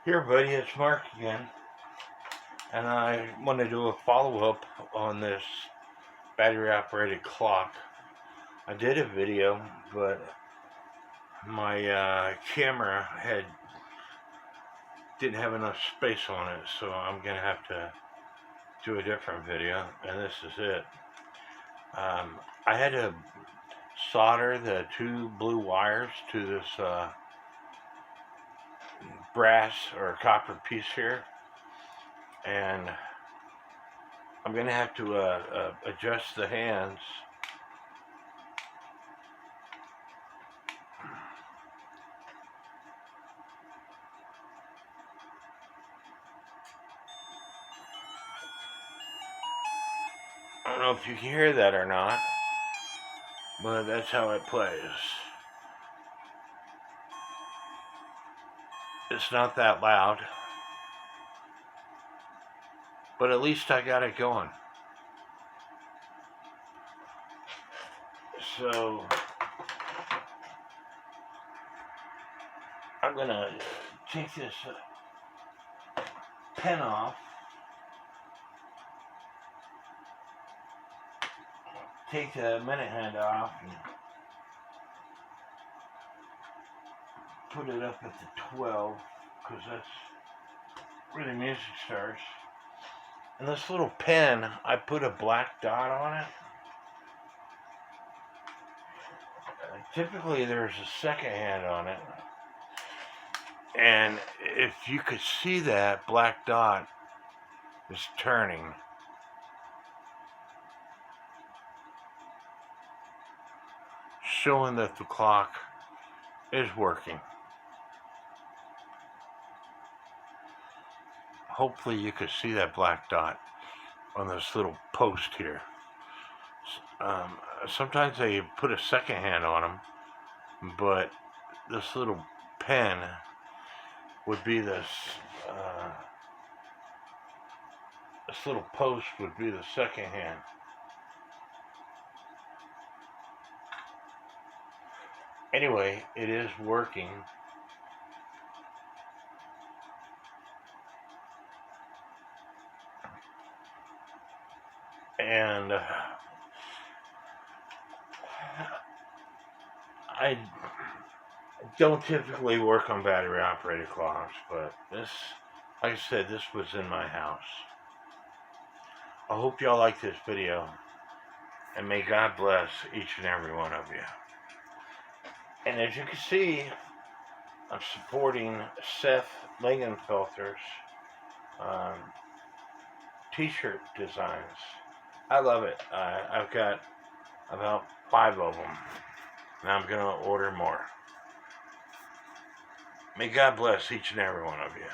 Here, buddy, it's Mark again, and I want to do a follow-up on this battery-operated clock. I did a video, but my camera didn't have enough space on it, so I'm gonna have to do a different video, and this is it. I had to solder the two blue wires to this brass or copper piece here, and I'm going to have to adjust the hands. I don't know if you can hear that or not, but that's how it plays. It's not that loud, but at least I got it going. So I'm gonna take this pen off, take the minute hand off, and put it up at the 12, because that's where the music starts. And this little pen, I put a black dot on it. Typically there's a second hand on it, and if you could see that black dot is turning, showing that the clock is working. Hopefully you could see that black dot on this little post here. Sometimes they put a second hand on them, but this little pen would be this little post would be the second hand. Anyway, it is working. And I don't typically work on battery operated clocks, but this, like I said, this was in my house. I hope y'all like this video, and may God bless each and every one of you. And as you can see, I'm supporting Seth Lingenfelter's t-shirt designs. I love it. I've got about 5 of them. Now I'm going to order more. May God bless each and every one of you.